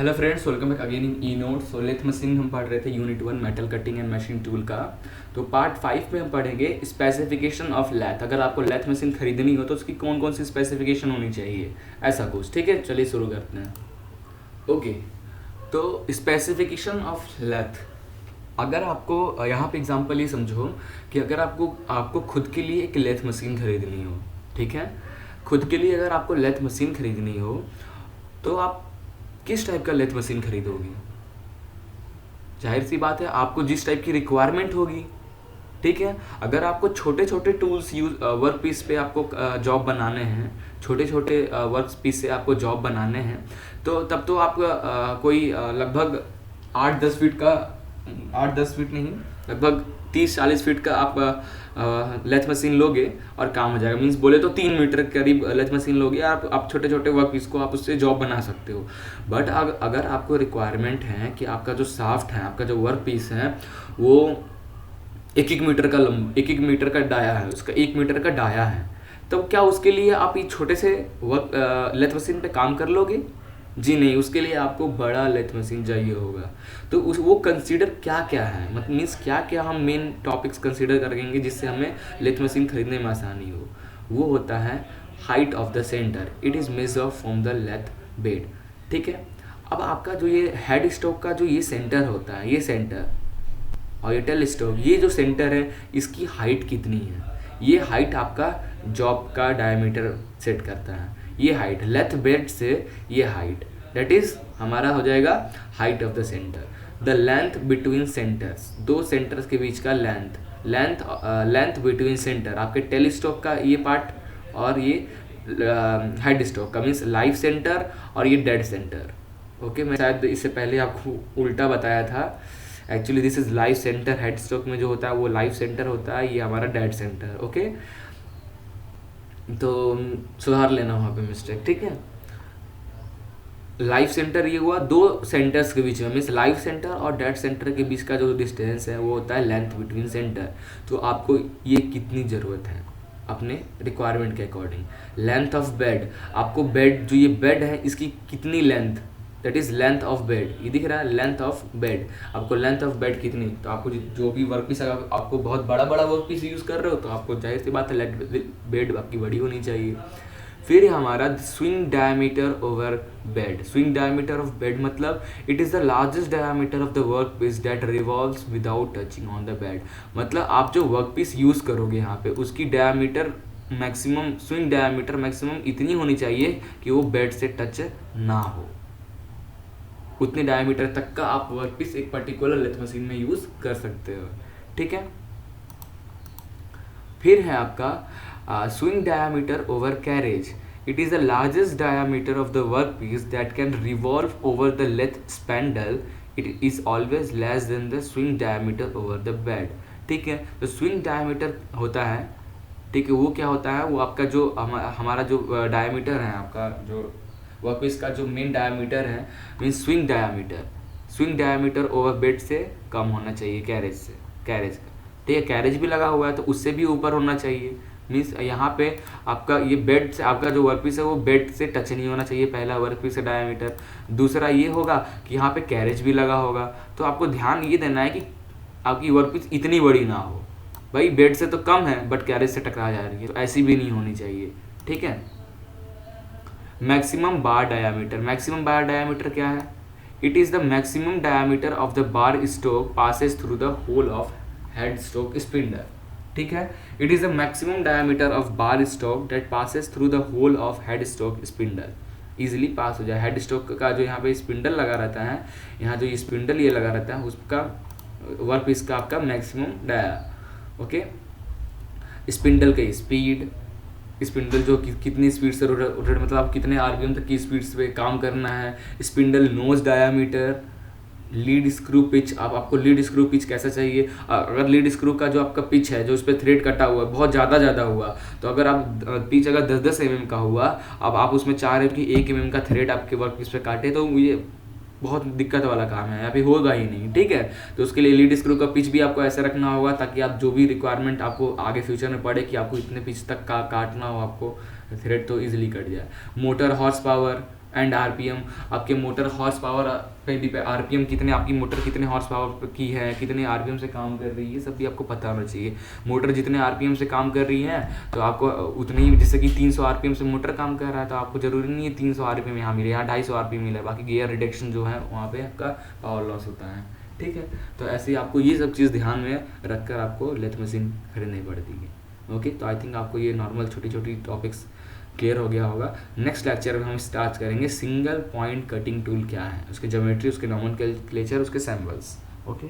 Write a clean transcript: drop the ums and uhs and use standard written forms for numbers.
Hello friends, welcome back again in e notes. So lathe machine हम पढ़ रहे थे unit 1 metal cutting and machine tool का। तो पार्ट 5 में हम पढ़ेंगे स्पेसिफिकेशन ऑफ लेथ। अगर आपको लेथ मशीन खरीदनी हो तो उसकी कौन कौन सी स्पेसिफिकेशन होनी चाहिए, ऐसा कुछ। ठीक है, चलिए शुरू करते हैं। ओके, तो स्पेसिफिकेशन ऑफ लेथ। अगर आपको यहाँ पे एग्जांपल ये समझो कि अगर आपको खुद के लिए एक लेथ मशीन खरीदनी हो, ठीक है, खुद के लिए अगर आपको लेथ मशीन खरीदनी हो तो आप किस टाइप का लेथ मशीन खरीदोगे। जाहिर सी बात है, आपको जिस टाइप की रिक्वायरमेंट होगी, ठीक है। अगर आपको छोटे छोटे टूल्स यूज वर्क पीस पे आपको जॉब बनाने हैं, छोटे छोटे वर्क पीस से आपको जॉब बनाने हैं, तो तब तो आप कोई लगभग 8-10 फीट का, 8-10 फीट नहीं, लगभग 30-40 फीट का आप लेथ मशीन लोगे और काम हो जाएगा। मीन्स बोले तो 3 मीटर के करीब लेथ मशीन लोगे, आप छोटे छोटे वर्क पीस को आप उससे जॉब बना सकते हो। बट अगर आपको रिक्वायरमेंट है कि आपका जो शाफ्ट है, आपका जो वर्क पीस है, वो 1-1 मीटर का एक मीटर का डाया है, उसका 1 मीटर का डाया है, तो क्या उसके लिए आप ये छोटे से वर्क लेथ मशीन पे काम कर लोगे? जी नहीं, उसके लिए आपको बड़ा लेथ मशीन चाहिए होगा। तो वो कंसीडर क्या क्या है, मतलब मीन्स क्या क्या हम मेन टॉपिक्स कंसीडर करेंगे जिससे हमें लेथ मशीन खरीदने में आसानी हो। वो होता है height of the centre, it is measure from the lathe bed. ठीक है, अब आपका जो ये हेड स्टॉक का जो ये सेंटर होता है, ये सेंटर और ये टेल स्टॉक, ये जो सेंटर है, इसकी हाइट कितनी है, ये हाइट आपका जॉब का डायमीटर सेट करता है। ये हाइट लेथ बेड से ये हाइट, दैट इज हमारा हो जाएगा height of the centre. The length between centres, दो सेंटर्स के बीच का लेंथ बिटवीन सेंटर, आपके टेलीस्टॉक का ये पार्ट और ये हेड स्टॉक का, मीन्स लाइव सेंटर और ये डेड सेंटर। ओके, मैं शायद इससे पहले आपको उल्टा बताया था। Actually this is live centre, head stock में जो होता है वो लाइव सेंटर होता है, ये हमारा डेड सेंटर। ओके, तो सुधार लेना वहाँ पे मिस्टेक, ठीक है। लाइव सेंटर ये हुआ दो सेंटर्स के बीच में, मीन्स लाइव सेंटर और डेड सेंटर के बीच का जो डिस्टेंस है वो होता है लेंथ बिटवीन सेंटर। तो आपको ये कितनी ज़रूरत है अपने रिक्वायरमेंट के अकॉर्डिंग। लेंथ ऑफ बेड, आपको बेड, जो ये बेड है इसकी कितनी length, that is length of bed. ये दिख रहा है लेंथ ऑफ बेड, आपको लेंथ ऑफ बेड कितनी। तो आपको जो भी वर्क पीस, अगर आपको बहुत बड़ा बड़ा वर्क पीस यूज़ कर रहे हो तो आपको जाहिर सी बात है बेड आपकी बड़ी होनी चाहिए। फिर हमारा swing diameter over bed. Swing diameter of bed मतलब it is the largest diameter of the work piece that revolves without touching on the bed. मतलब आप जो वर्क पीस यूज़ करोगे यहाँ पे, उसकी diameter maximum, swing diameter maximum इतनी होनी चाहिए कि वो बेड से टच ना हो। उतने डायमीटर तक का आप वर्क पीस एक पर्टिकुलर लेथ मशीन में यूज़ कर सकते हो, ठीक है। फिर है आपका swing diameter over carriage. It is the largest diameter of the work piece that can revolve over the lathe spindle. It is always less than the swing diameter over the bed. ठीक है, तो swing diameter होता है, ठीक है, वो क्या होता है, वो आपका जो हमारा जो डायमीटर है, आपका जो वर्क पीस का जो मेन डायमीटर है, means swing diameter over bed से कम होना चाहिए, कैरेज का। ठीक है, कैरेज भी लगा हुआ है तो उससे भी ऊपर होना चाहिए। मीन्स यहाँ पे आपका ये बेड से, आपका जो वर्क पीस है वो बेड से टच नहीं होना चाहिए, पहला वर्क पीस का डायमीटर। दूसरा ये होगा कि यहाँ पे कैरेज भी लगा होगा, तो आपको ध्यान ये देना है कि आपकी वर्क पीस इतनी बड़ी ना हो। भाई बेड से तो कम है बट कैरेज से टकरा जा रही है, तो ऐसी भी नहीं होनी चाहिए, ठीक है। Maximum bar diameter. Maximum bar diameter क्या है? It is the maximum diameter of the bar stock passes through the hole of head stock spindle. ठीक है, it is the maximum diameter of bar stock that passes through the hole of head stock spindle. Easily pass हो जाए। Head stock का जो यहाँ पे spindle लगा रहता है, यहाँ जो स्पिंडल ये लगा रहता है, उसका वर्क पीस का आपका मैक्सिमम डाया। ओके, स्पिंडल की स्पीड, स्पिंडल जो कितनी स्पीड से रोटेट, मतलब आप कितने आरपीएम तक की स्पीड पे काम करना है। Spindle nose diameter, lead screw pitch, आपको लीड स्क्रू पिच कैसा चाहिए। अगर लीड स्क्रू का जो आपका पिच है, जो उस पर थ्रेड कटा हुआ है, बहुत ज़्यादा हुआ, तो अगर आप पिच अगर 10-10 mm का हुआ, अब आप उसमें 4 mm की 1 mm का थ्रेड आपके वर्क पीस पे काटे, तो ये बहुत दिक्कत वाला काम है, अभी होगा ही नहीं, ठीक है। तो उसके लिए लीड स्क्रू का पिच भी आपको ऐसे रखना होगा ताकि आप जो भी रिक्वायरमेंट आपको आगे फ्यूचर में पड़े कि आपको इतने पिच तक का काटना हो, आपको थ्रेड तो ईजिली कट जाए। Motor horse power, and RPM, आपके मोटर हॉर्स पावर पे भी, आरपीएम कितने, आपकी मोटर कितने हॉर्स पावर की है, कितने आरपीएम से काम कर रही है, ये सब भी आपको पता होना चाहिए। मोटर जितने आरपीएम से काम कर रही है तो आपको उतनी ही, जैसे कि 300 आरपीएम से मोटर काम कर रहा है तो आपको ज़रूरी नहीं है 300 आरपीएम यहाँ मिले, यहाँ 250 आरपीएम मिला है, बाकी गियर रिडक्शन जो है वहाँ पे आपका पावर लॉस होता है। ठीक है, तो ऐसे ही आपको ये सब चीज़ ध्यान में रख कर आपको लेथ मशीन खरीदनी पड़ती है। ओके, तो आई थिंक आपको ये नॉर्मल छोटी छोटी टॉपिक्स क्लियर हो गया होगा। नेक्स्ट लेक्चर में हम स्टार्ट करेंगे सिंगल पॉइंट कटिंग टूल क्या है, उसके ज्योमेट्री, उसके नॉमेनक्लेचर, उसके सैम्बल्स। ओके।